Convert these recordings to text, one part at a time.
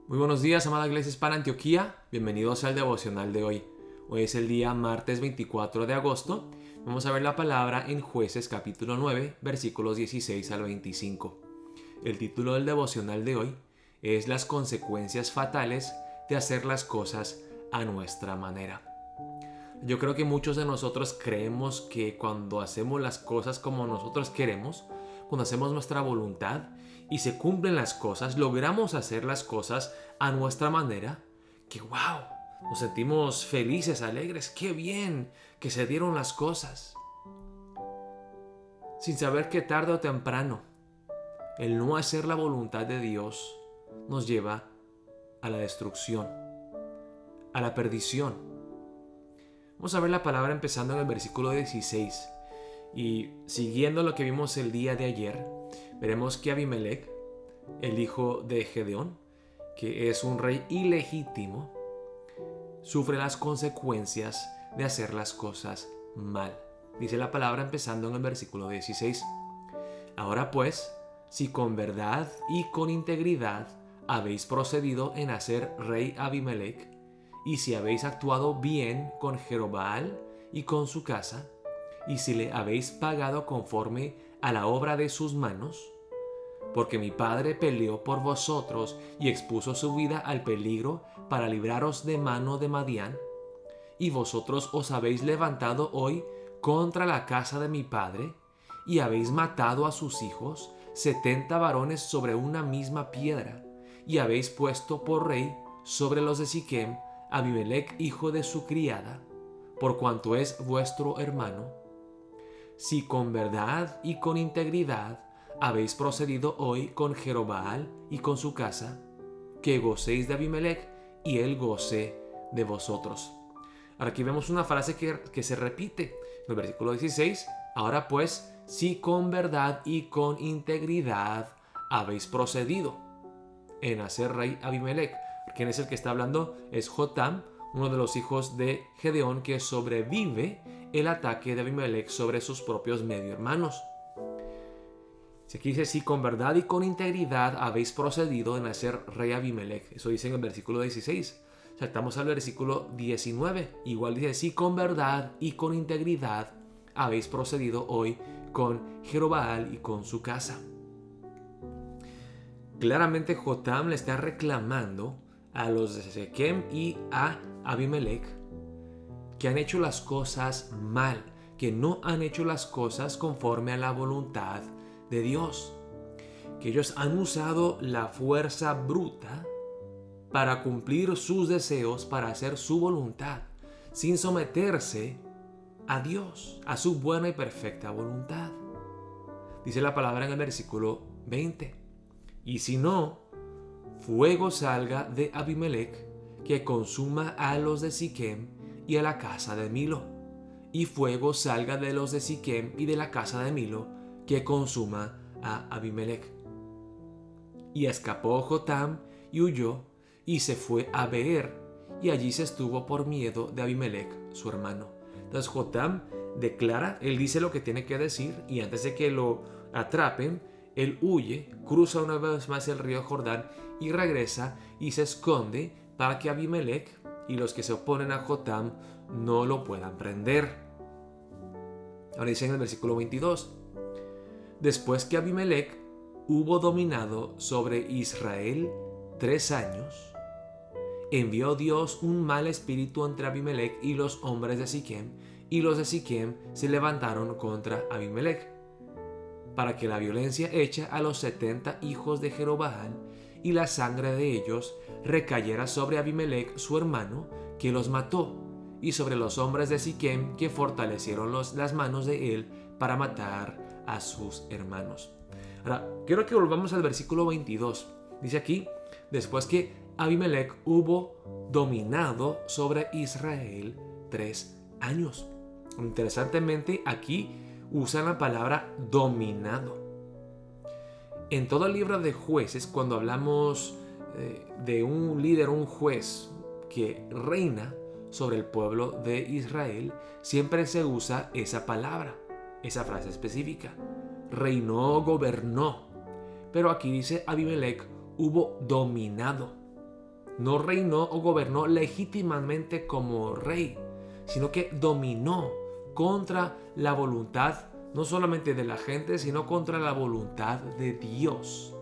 Muy buenos días, amada Iglesia Hispana Antioquía. Bienvenidos al devocional de hoy. Hoy es el día martes 24 de agosto. Vamos a ver la palabra en Jueces capítulo 9, versículos 16 al 25. El título del devocional de hoy es Las consecuencias fatales de hacer las cosas a nuestra manera. Yo creo que muchos de nosotros creemos que cuando hacemos las cosas como nosotros queremos, cuando hacemos nuestra voluntad y se cumplen las cosas, logramos hacer las cosas a nuestra manera, que wow, nos sentimos felices, alegres, qué bien que se dieron las cosas. Sin saber que tarde o temprano, el no hacer la voluntad de Dios nos lleva a la destrucción, a la perdición. Vamos a ver la palabra empezando en el versículo 16. Y siguiendo lo que vimos el día de ayer, veremos que Abimelec, el hijo de Gedeón, que es un rey ilegítimo, sufre las consecuencias de hacer las cosas mal. Dice la palabra empezando en el versículo 16. Ahora pues, si con verdad y con integridad habéis procedido en hacer rey Abimelec, y si habéis actuado bien con Jerobbaal y con su casa, y si le habéis pagado conforme a la obra de sus manos, porque mi padre peleó por vosotros y expuso su vida al peligro para libraros de mano de Madián, y vosotros os habéis levantado hoy contra la casa de mi padre, y habéis matado a sus hijos, 70 varones sobre una misma piedra, y habéis puesto por rey sobre los de Siquem Abimelec, hijo de su criada, por cuanto es vuestro hermano. Si con verdad y con integridad habéis procedido hoy con Jerobbaal y con su casa, que gocéis de Abimelec y él goce de vosotros. Ahora aquí vemos una frase que se repite en el versículo 16. Ahora pues, si con verdad y con integridad habéis procedido en hacer rey Abimelec. ¿Quién es el que está hablando? Es Jotam, uno de los hijos de Gedeón, que sobrevive el ataque de Abimelec sobre sus propios medio hermanos. Aquí dice, si con verdad y con integridad habéis procedido en hacer rey Abimelec. Eso dice en el versículo 16. Saltamos al versículo 19. Igual dice, si con verdad y con integridad habéis procedido hoy con Jerobbaal y con su casa. Claramente Jotam le está reclamando a los de Siquem y a Abimelec que han hecho las cosas mal, que no han hecho las cosas conforme a la voluntad de Dios, que ellos han usado la fuerza bruta para cumplir sus deseos, para hacer su voluntad, sin someterse a Dios, a su buena y perfecta voluntad. Dice la palabra en el versículo 20. Y si no, fuego salga de Abimelec, que consuma a los de Siquem y a la casa de Milo, y fuego salga de los de Siquem y de la casa de Milo, que consuma a Abimelec. Y escapó Jotam y huyó, y se fue a Beer, y allí se estuvo por miedo de Abimelec, su hermano. Entonces Jotam declara, él dice lo que tiene que decir, y antes de que lo atrapen, él huye, cruza una vez más el río Jordán y regresa y se esconde para que Abimelec y los que se oponen a Jotam no lo puedan prender. Ahora dice en el versículo 22. Después que Abimelec hubo dominado sobre Israel 3 años, envió Dios un mal espíritu entre Abimelec y los hombres de Siquem, y los de Siquem se levantaron contra Abimelec, para que la violencia hecha a los 70 hijos de Jerobbaal y la sangre de ellos recayera sobre Abimelec su hermano, que los mató, y sobre los hombres de Siquem, que fortalecieron las manos de él para matar a sus hermanos. Ahora, quiero que volvamos al versículo 22. Dice aquí, después que Abimelec hubo dominado sobre Israel 3 años. Interesantemente, aquí usan la palabra dominado. En todo el libro de Jueces, cuando hablamos de un líder, un juez que reina sobre el pueblo de Israel, siempre se usa esa palabra, esa frase específica. Reinó, gobernó. Pero aquí dice Abimelec hubo dominado. no reinó o gobernó legítimamente como rey, sino que dominó contra la voluntad no solamente de la gente, sino contra la voluntad de Dios,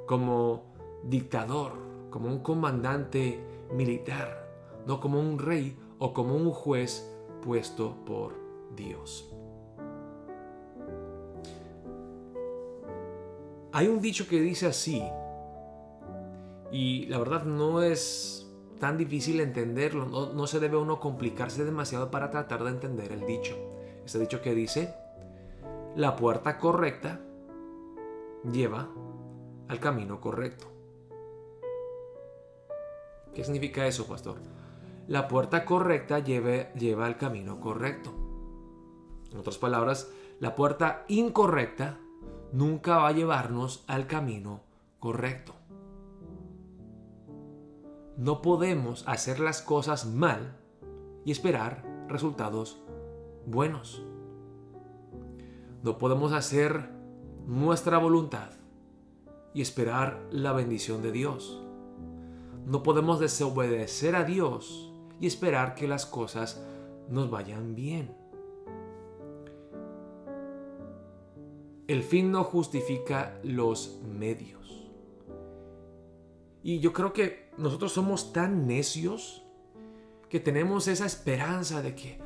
como dictador, como un comandante militar, no como un rey o como un juez puesto por Dios. Hay un dicho que dice así, y la verdad no es tan difícil entenderlo, no se debe uno complicarse demasiado para tratar de entender el dicho. Este dicho que dice: la puerta correcta lleva al camino correcto. ¿Qué significa eso, pastor? La puerta correcta lleva al camino correcto. En otras palabras, la puerta incorrecta nunca va a llevarnos al camino correcto. No podemos hacer las cosas mal y esperar resultados buenos. No podemos hacer nuestra voluntad y esperar la bendición de Dios. No podemos desobedecer a Dios y esperar que las cosas nos vayan bien. El fin no justifica los medios. Y yo creo que nosotros somos tan necios que tenemos esa esperanza de que,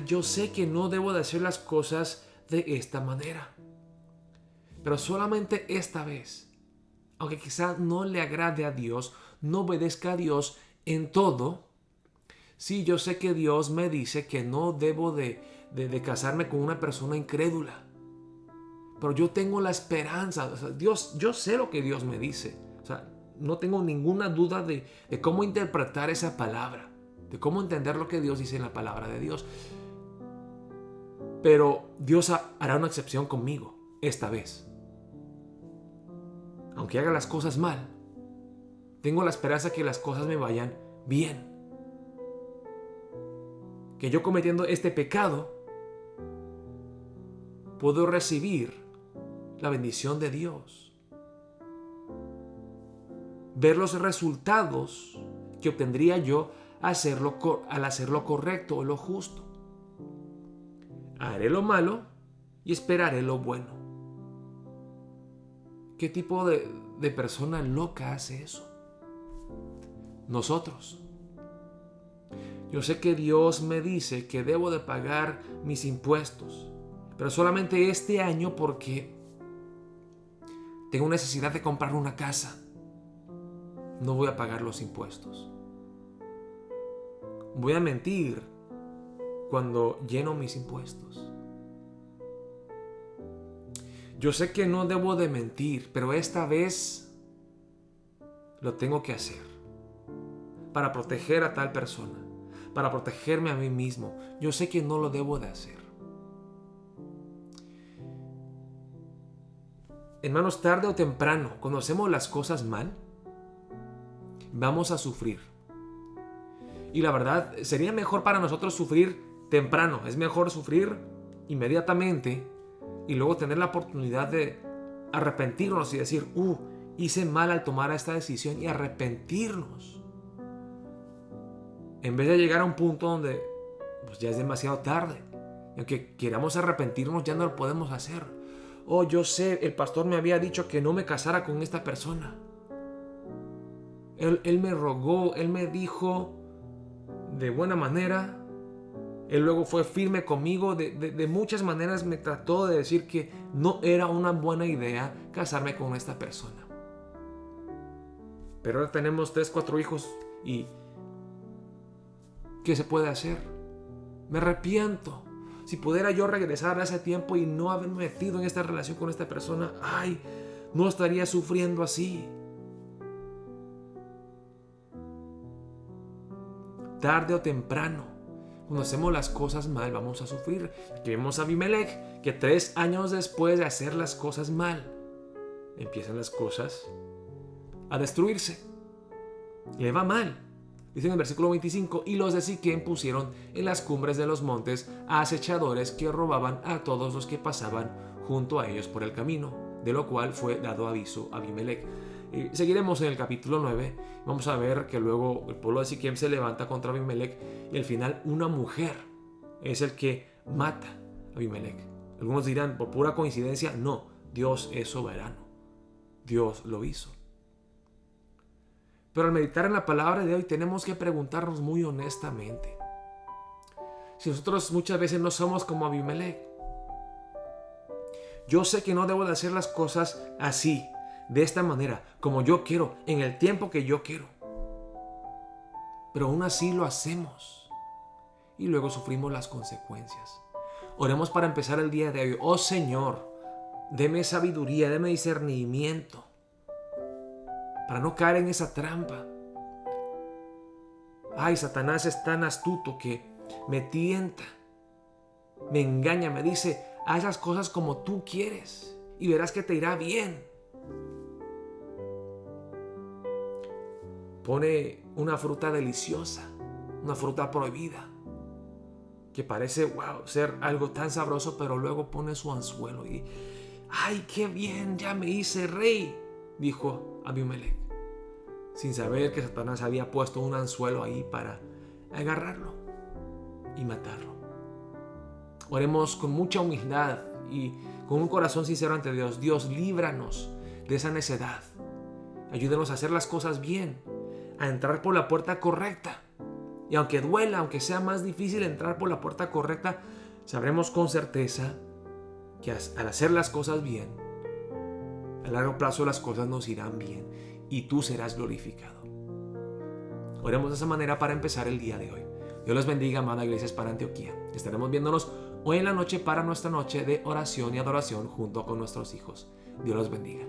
yo sé que no debo de hacer las cosas de esta manera. Pero solamente esta vez, aunque quizá no le agrade a Dios, no obedezca a Dios en todo. Sí, yo sé que Dios me dice que no debo de casarme con una persona incrédula. Pero yo tengo la esperanza. Yo sé lo que Dios me dice. No tengo ninguna duda de cómo interpretar esa palabra, de cómo entender lo que Dios dice en la palabra de Dios. Pero Dios hará una excepción conmigo esta vez. Aunque haga las cosas mal, tengo la esperanza que las cosas me vayan bien. Que yo, cometiendo este pecado, puedo recibir la bendición de Dios. Ver los resultados que obtendría yo al hacer lo correcto o lo justo. Haré lo malo y esperaré lo bueno. ¿Qué tipo de persona loca hace eso? Nosotros. Yo sé que Dios me dice que debo de pagar mis impuestos, pero solamente este año porque tengo necesidad de comprar una casa. No voy a pagar los impuestos. Voy a mentir cuando lleno mis impuestos. Yo sé que no debo de mentir, pero esta vez lo tengo que hacer para proteger a tal persona, para protegerme a mí mismo. Yo sé que no lo debo de hacer. Hermanos, tarde o temprano, cuando hacemos las cosas mal, vamos a sufrir. Y la verdad, sería mejor para nosotros sufrir temprano. Es mejor sufrir inmediatamente y luego tener la oportunidad de arrepentirnos y decir, hice mal al tomar esta decisión, y arrepentirnos. En vez de llegar a un punto donde ya es demasiado tarde. Y aunque queramos arrepentirnos, ya no lo podemos hacer. Yo sé, el pastor me había dicho que no me casara con esta persona. Él me rogó, él me dijo de buena manera. Él luego fue firme conmigo. De muchas maneras me trató de decir que no era una buena idea casarme con esta persona. Pero ahora tenemos 3, 4 hijos y ¿qué se puede hacer? Me arrepiento. Si pudiera yo regresar a ese tiempo y no haberme metido en esta relación con esta persona, no estaría sufriendo así. Tarde o temprano, cuando hacemos las cosas mal, vamos a sufrir. Aquí vemos a Abimelech, que 3 años después de hacer las cosas mal, empiezan las cosas a destruirse. Le va mal. Dice en el versículo 25, y los de Siquem pusieron en las cumbres de los montes a acechadores que robaban a todos los que pasaban junto a ellos por el camino, de lo cual fue dado aviso a Abimelech. Seguiremos en el capítulo 9. Vamos a ver que luego el pueblo de Siquem se levanta contra Abimelech y al final una mujer es el que mata a Abimelech. Algunos dirán, por pura coincidencia, no, Dios es soberano. Dios lo hizo. Pero al meditar en la palabra de hoy tenemos que preguntarnos muy honestamente si nosotros muchas veces no somos como Abimelech. Yo sé que no debo de hacer las cosas así, de esta manera, como yo quiero, en el tiempo que yo quiero. Pero aún así lo hacemos y luego sufrimos las consecuencias. Oremos para empezar el día de hoy. Oh Señor, deme sabiduría, deme discernimiento para no caer en esa trampa. Ay, Satanás es tan astuto que me tienta, me engaña, me dice, haz las cosas como tú quieres y verás que te irá bien. Pone una fruta deliciosa, una fruta prohibida, que parece ser algo tan sabroso, pero luego pone su anzuelo y ¡ay, qué bien! Ya me hice rey, dijo Abimelech, sin saber que Satanás había puesto un anzuelo ahí para agarrarlo y matarlo. Oremos con mucha humildad y con un corazón sincero ante Dios. Dios, líbranos de esa necedad. Ayúdenos a hacer las cosas bien, a entrar por la puerta correcta. Y aunque duela, aunque sea más difícil entrar por la puerta correcta, sabremos con certeza que al hacer las cosas bien, a largo plazo las cosas nos irán bien y tú serás glorificado. Oremos de esa manera para empezar el día de hoy. Dios les bendiga, amada Iglesia Hispana Antioquía. Estaremos viéndonos hoy en la noche para nuestra noche de oración y adoración junto con nuestros hijos. Dios los bendiga.